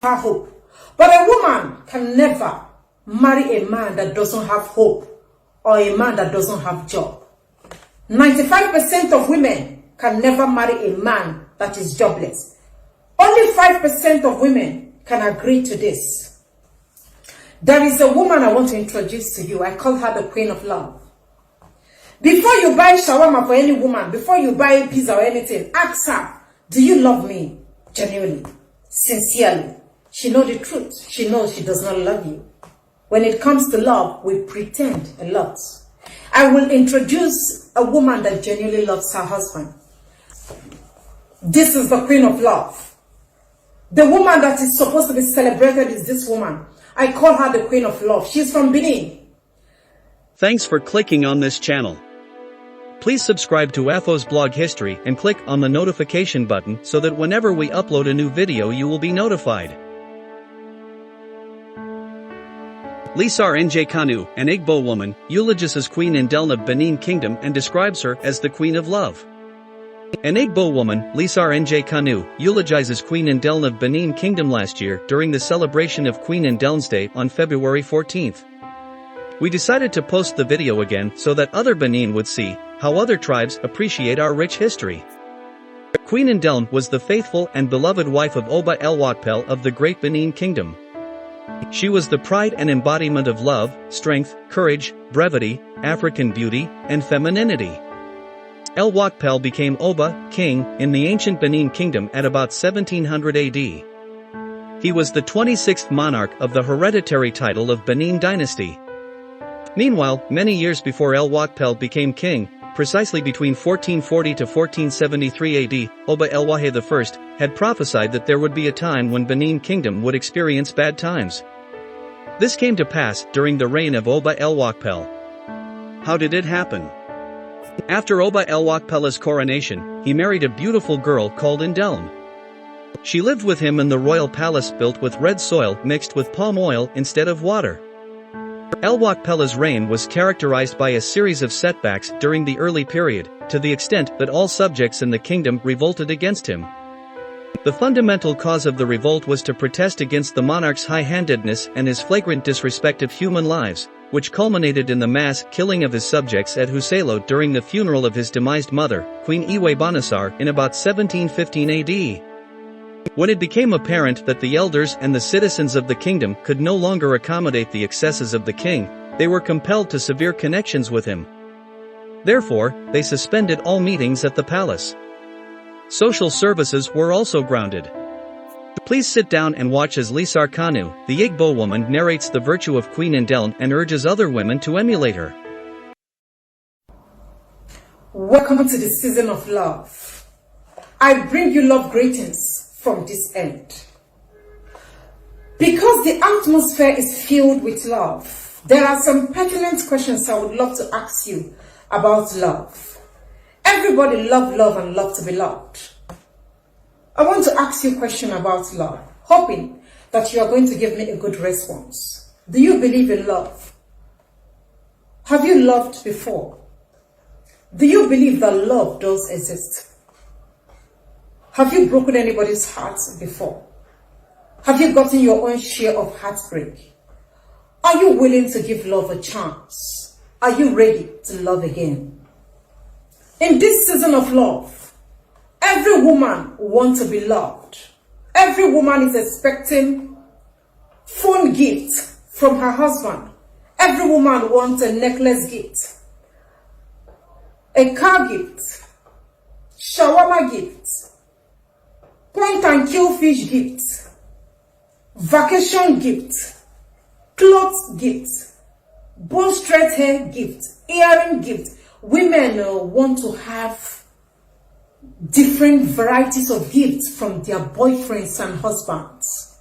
have hope. But a woman can never marry a man that doesn't have hope or a man that doesn't have job. 95% of women can never marry a man that is jobless. Only 5% of women can agree to this. There is a woman I want to introduce to you. I call her the Queen of Love. Before you buy shawarma for any woman, before you buy pizza or anything, ask her, do you love me genuinely, sincerely? She knows the truth. She knows she does not love you. When it comes to love, we pretend a lot. I will introduce a woman that genuinely loves her husband. This is the Queen of Love. The woman that is supposed to be celebrated is this woman. I call her the Queen of Love. She's from Benin. Thanks for clicking on this channel. Please subscribe to Afo's blog history and click on the notification button so that whenever we upload a new video you will be notified. Lisar NJ Kanu, an Igbo woman, eulogises Queen Iden of Benin Kingdom and describes her as the Queen of Love. An Igbo woman, Lisar NJ Kanu, eulogizes Queen Iden of Benin Kingdom last year during the celebration of Queen Iden's Day on February 14th. We decided to post the video again so that other Benin would see how other tribes appreciate our rich history. Queen Iden was the faithful and beloved wife of Oba Ewuakpe of the Great Benin Kingdom. She was the pride and embodiment of love, strength, courage, brevity, African beauty, and femininity. Ewuakpe became Oba, king, in the ancient Benin Kingdom at about 1700 AD. He was the 26th monarch of the hereditary title of Benin dynasty. Meanwhile, many years before Ewuakpe became king, precisely between 1440 to 1473 AD, Oba Ewuakpe I had prophesied that there would be a time when Benin Kingdom would experience bad times. This came to pass during the reign of Oba Ewuakpe. How did it happen? After Oba Ewuakpe's coronation, he married a beautiful girl called Iden. She lived with him in the royal palace built with red soil mixed with palm oil instead of water. Ewuakpe's reign was characterized by a series of setbacks during the early period, to the extent that all subjects in the kingdom revolted against him. The fundamental cause of the revolt was to protest against the monarch's high-handedness and his flagrant disrespect of human lives, which culminated in the mass killing of his subjects at Huselo during the funeral of his demised mother, Queen Iden, in about 1715 AD. When it became apparent that the elders and the citizens of the kingdom could no longer accommodate the excesses of the king, they were compelled to severe connections with him. Therefore, they suspended all meetings at the palace. Social services were also grounded. Please sit down and watch as Lisar Kanu, the Igbo woman, narrates the virtue of Queen Iden and urges other women to emulate her. Welcome to the season of love. I bring you love greetings from this end. Because the atmosphere is filled with love, there are some pertinent questions I would love to ask you about love. Everybody loves love and love to be loved. I want to ask you a question about love, hoping that you are going to give me a good response. Do you believe in love? Have you loved before? Do you believe that love does exist? Have you broken anybody's heart before? Have you gotten your own share of heartbreak? Are you willing to give love a chance? Are you ready to love again? In this season of love, every woman wants to be loved. Every woman is expecting phone gift from her husband. Every woman wants a necklace gift, a car gift, shawarma gift, point and kill fish gift, vacation gift, clothes gift, bone straight hair gift, earring gift. Women want to have different varieties of gifts from their boyfriends and husbands.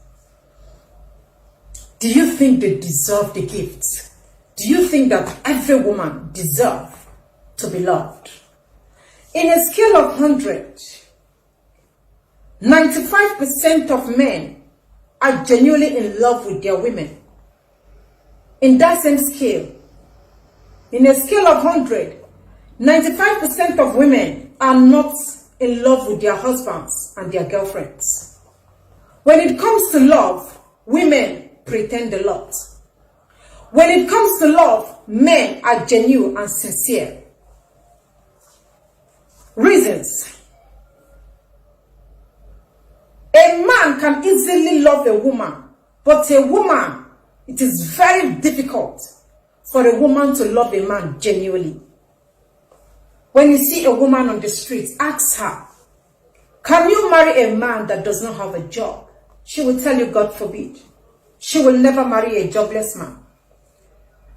Do you think they deserve the gifts? Do you think that every woman deserves to be loved? In a scale of 100, 95% of men are genuinely in love with their women. In that same scale, in a scale of 100, 95% of women are not in love with their husbands and their girlfriends. When it comes to love, women pretend a lot. When it comes to love, men are genuine and sincere. Reasons. A man can easily love a woman, but a woman, it is very difficult for a woman to love a man genuinely. When you see a woman on the street, ask her, can you marry a man that does not have a job? She will tell you, God forbid. She will never marry a jobless man.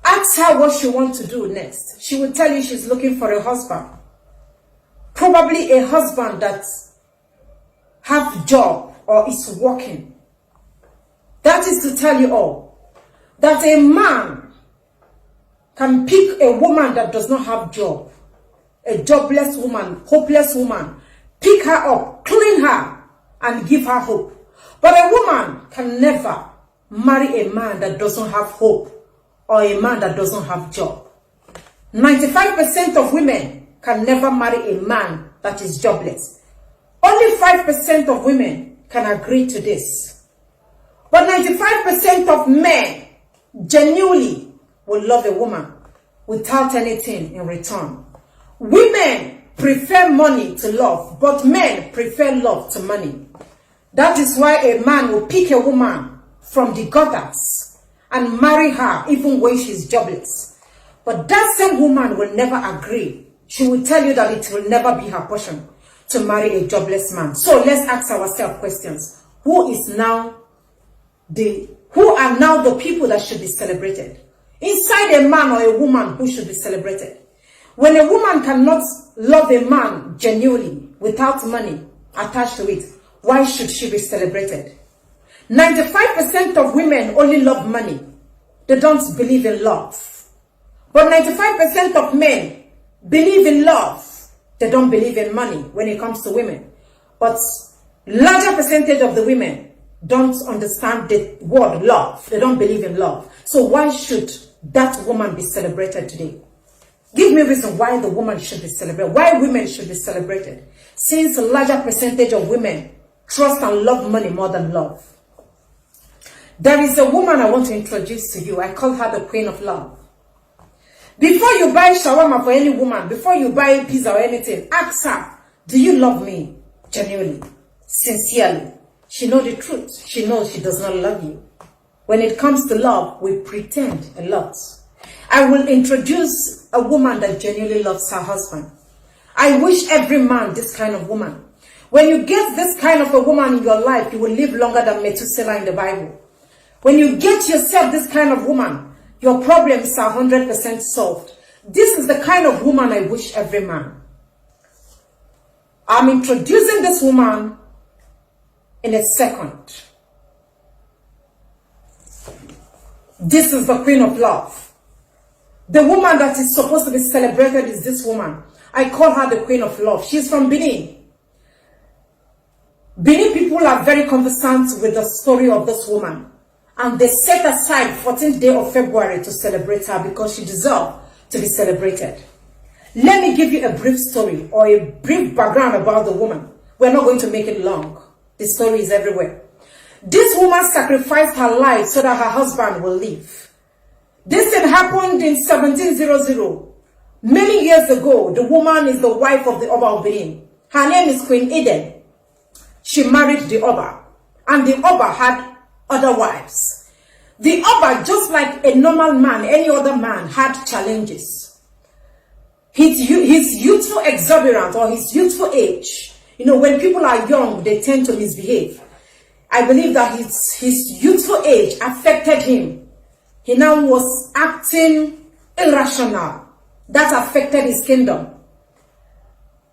Ask her what she wants to do next. She will tell you she's looking for a husband. Probably a husband that have a job or is working. That is to tell you all that a man can pick a woman that does not have job, a jobless woman, hopeless woman, pick her up, clean her, and give her hope. But a woman can never marry a man that doesn't have hope or a man that doesn't have job. 95% of women can never marry a man that is jobless. Only 5% of women can agree to this. But 95% of men genuinely will love a woman without anything in return. Women prefer money to love, but men prefer love to money. That is why a man will pick a woman from the gutters and marry her even when she's jobless. But that same woman will never agree. She will tell you that it will never be her portion to marry a jobless man. So let's ask ourselves questions. Who are now the people that should be celebrated? Inside a man or a woman who should be celebrated? When a woman cannot love a man genuinely without money attached to it, why should she be celebrated? 95% of women only love money. They don't believe in love. But 95% of men believe in love. They don't believe in money when it comes to women. But larger percentage of the women don't understand the word love. They don't believe in love. So why should that woman be celebrated today? Give me a reason why the woman should be celebrated. Why women should be celebrated. Since a larger percentage of women trust and love money more than love. There is a woman I want to introduce to you. I call her the Queen of Love. Before you buy shawarma for any woman, before you buy pizza or anything, ask her, do you love me genuinely, sincerely? She knows the truth. She knows she does not love you. When it comes to love, we pretend a lot. I will introduce a woman that genuinely loves her husband. I wish every man this kind of woman. When you get this kind of a woman in your life, you will live longer than Methuselah in the Bible. When you get yourself this kind of woman, your problems are 100% solved. This is the kind of woman I wish every man. I'm introducing this woman in a second. This is the Queen of Love. The woman that is supposed to be celebrated is this woman. I call her the Queen of Love. She's from Benin. Benin people are very conversant with the story of this woman. And they set aside 14th day of February to celebrate her because she deserves to be celebrated. Let me give you a brief story or a brief background about the woman. We're not going to make it long. The story is everywhere. This woman sacrificed her life so that her husband will live. This thing happened in 1700. Many years ago, the woman is the wife of the Oba of Benin. Her name is Queen Iden. She married the Oba, and the Oba had other wives. The Oba, just like a normal man, any other man, had challenges. His youthful exuberance or his youthful age, when people are young, they tend to misbehave. I believe that his youthful age affected him. He now was acting irrational. That affected his kingdom.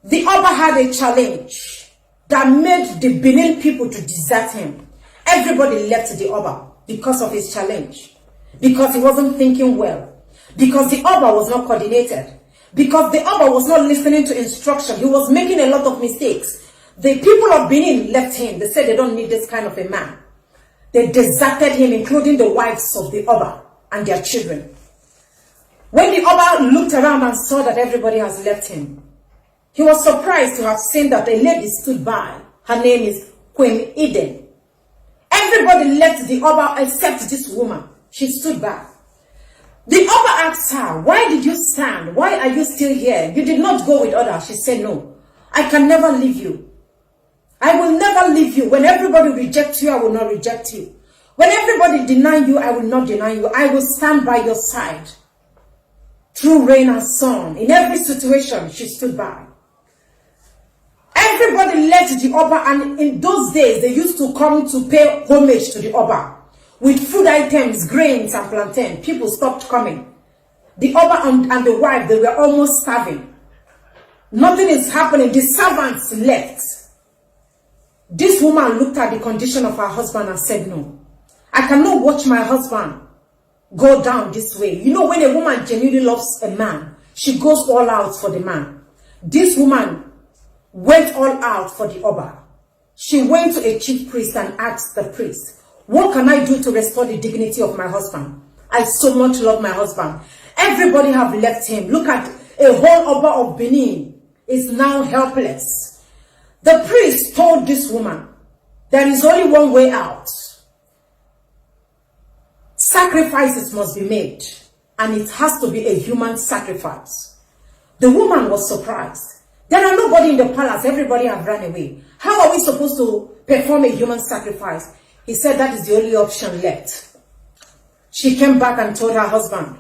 The Oba had a challenge that made the Benin people to desert him. Everybody left the Oba because of his challenge. Because he wasn't thinking well. Because the Oba was not coordinated. Because the Oba was not listening to instruction. He was making a lot of mistakes. The people of Benin left him. They said they don't need this kind of a man. They deserted him, including the wives of the Oba and their children. When the Oba looked around and saw that everybody has left him, he was surprised to have seen that a lady stood by. Her name is Queen Iden. Everybody left the Oba except this woman. She stood back. The Oba asked her, why did you stand? Why are you still here? You did not go with others. She said, no, I can never leave you. I will never leave you. When everybody rejects you, I will not reject you. When everybody deny you, I will not deny you. I will stand by your side. Through rain and sun, in every situation, she stood by. Everybody left the Oba, and in those days, they used to come to pay homage to the Oba. With food items, grains and plantain, people stopped coming. The Oba and the wife, they were almost starving. Nothing is happening. The servants left. This woman looked at the condition of her husband and said, no, I cannot watch my husband go down this way. You know, when a woman genuinely loves a man, she goes all out for the man. This woman went all out for the Oba. She went to a chief priest and asked the priest, what can I do to restore the dignity of my husband? I so much love my husband. Everybody have left him. Look at a whole Oba of Benin is now helpless. The priest told this woman, there is only one way out. Sacrifices must be made, and it has to be a human sacrifice. The woman was surprised. There are nobody in the palace. Everybody have run away. How are we supposed to perform a human sacrifice? He said that is the only option left. She came back and told her husband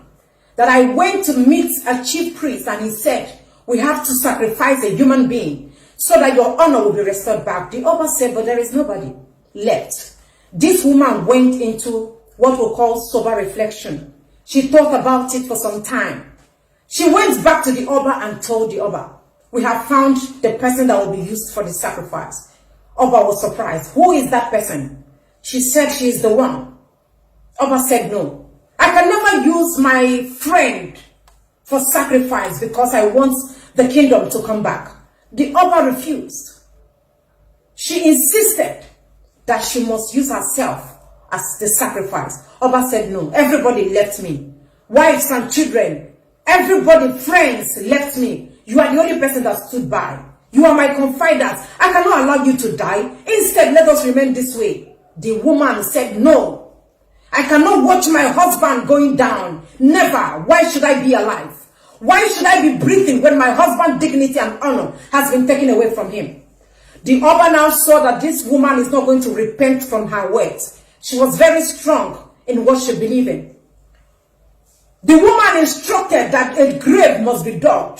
that I went to meet a chief priest, and he said, we have to sacrifice a human being so that your honor will be restored back. The Oba said, but there is nobody left. This woman went into what we call sober reflection. She thought about it for some time. She went back to the Oba and told the Oba, we have found the person that will be used for the sacrifice. Oba was surprised. Who is that person? She said she is the one. Oba said, no, I can never use my friend for sacrifice because I want the kingdom to come back. The Oba refused. She insisted that she must use herself as the sacrifice. Oba said, no, everybody left me. Wives and children, everybody, friends left me. You are the only person that stood by. You are my confidants. I cannot allow you to die. Instead, let us remain this way. The woman said, no, I cannot watch my husband going down. Never. Why should I be alive? Why should I be breathing when my husband's dignity and honor has been taken away from him? The Oba now saw that this woman is not going to repent from her words. She was very strong in what she believed in. The woman instructed that a grave must be dug.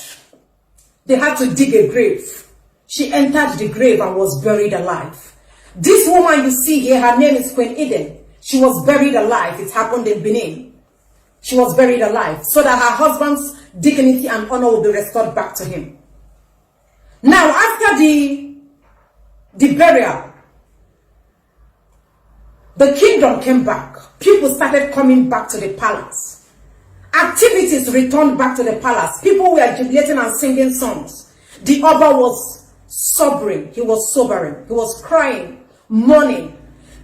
They had to dig a grave. She entered the grave and was buried alive. This woman you see here, her name is Queen Iden. She was buried alive. It happened in Benin. She was buried alive so that her husband's dignity and honor will be restored back to him. Now, after the burial, the kingdom came back. People started coming back to the palace. Activities returned back to the palace. People were jubilating and singing songs. The Oba was sobering. He was sobering. He was crying, mourning.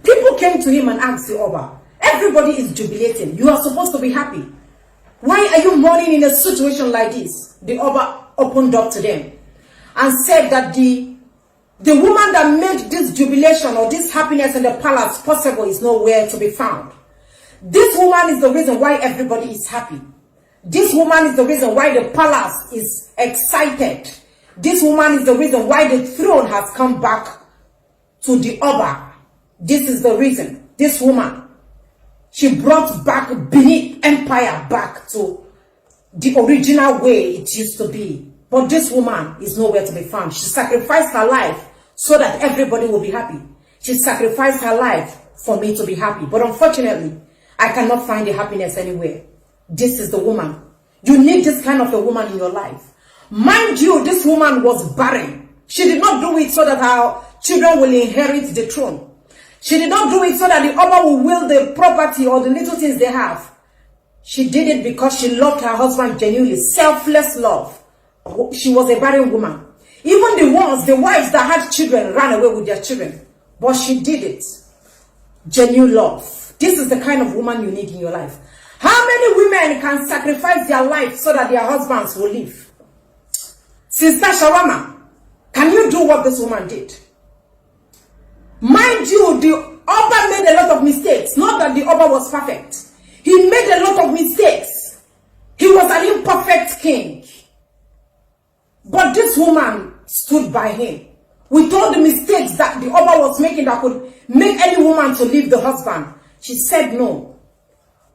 People came to him and asked the Oba, everybody is jubilating. You are supposed to be happy. Why are you mourning in a situation like this? The Oba opened up to them and said that the woman that made this jubilation or this happiness in the palace possible is nowhere to be found. This woman is the reason why everybody is happy. This woman is the reason why the palace is excited. This woman is the reason why the throne has come back to the Oba. This is the reason. This woman, she brought back Benin Empire back to the original way it used to be. But this woman is nowhere to be found. She sacrificed her life so that everybody will be happy. She sacrificed her life for me to be happy. But unfortunately, I cannot find the happiness anywhere. This is the woman. You need this kind of a woman in your life. Mind you, this woman was barren. She did not do it so that her children will inherit the throne. She did not do it so that the Oba will will the property or the little things they have. She did it because she loved her husband genuinely. Selfless love. She was a barren woman. Even the wives that had children ran away with their children. But she did it. Genuine love. This is the kind of woman you need in your life. How many women can sacrifice their life so that their husbands will live? Sister Shawama, can you do what this woman did? Mind you, Oba made a lot of mistakes. Not that the Oba was perfect. He made a lot of mistakes. He was an imperfect king. But this woman stood by him. With all the mistakes that the Oba was making that could make any woman to leave the husband, she said no.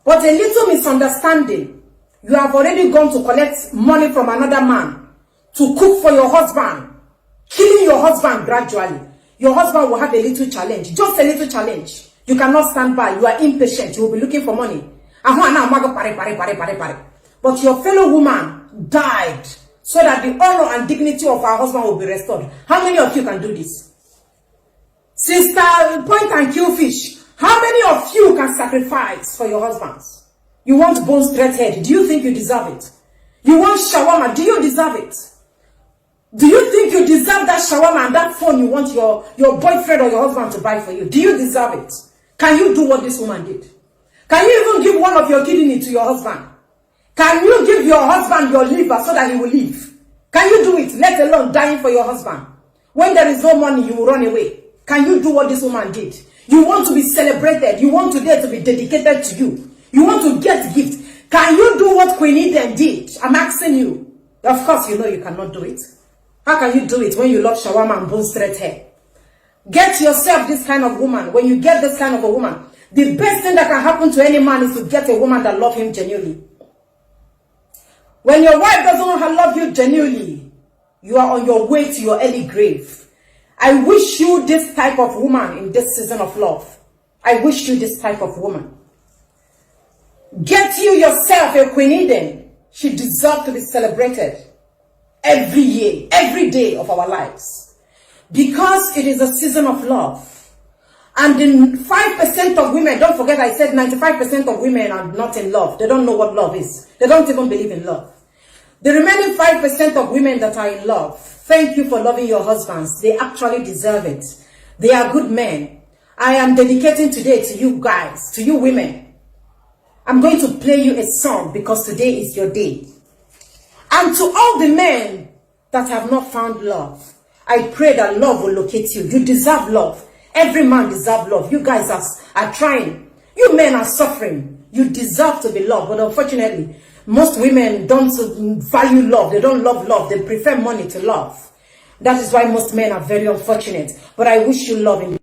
But a little misunderstanding. You have already gone to collect money from another man to cook for your husband, killing your husband gradually. Your husband will have a little challenge, just a little challenge. You cannot stand by. You are impatient. You will be looking for money. But your fellow woman died so that the honor and dignity of her husband will be restored. How many of you can do this? Sister Point and Kill Fish, how many of you can sacrifice for your husbands? You want bone straight head. Do you think you deserve it? You want shawarma. Do you deserve it? Do you think you deserve that shawarma and that phone you want your boyfriend or your husband to buy for you? Do you deserve it? Can you do what this woman did? Can you even give one of your kidney to your husband? Can you give your husband your liver so that he will live? Can you do it, let alone dying for your husband? When there is no money, you will run away. Can you do what this woman did? You want to be celebrated. You want today to be dedicated to you. You want to get gifts. Can you do what Queen Iden did? I'm asking you. Of course, you know you cannot do it. How can you do it when you love shawarma and bone straight hair? Get yourself this kind of woman. When you get this kind of a woman, the best thing that can happen to any man is to get a woman that loves him genuinely. When your wife doesn't love you genuinely, you are on your way to your early grave. I wish you this type of woman in this season of love. I wish you this type of woman. Get you yourself a Queen Iden. She deserves to be celebrated every year, every day of our lives. Because it is a season of love. And the 5% of women, don't forget I said 95% of women are not in love. They don't know what love is. They don't even believe in love. The remaining 5% of women that are in love, thank you for loving your husbands. They actually deserve it. They are good men. I am dedicating today to you guys, to you women. I'm going to play you a song because today is your day. And to all the men that have not found love, I pray that love will locate you. You deserve love. Every man deserves love. You guys are trying. You men are suffering. You deserve to be loved. But unfortunately, most women don't value love. They don't love love. They prefer money to love. That is why most men are very unfortunate. But I wish you love in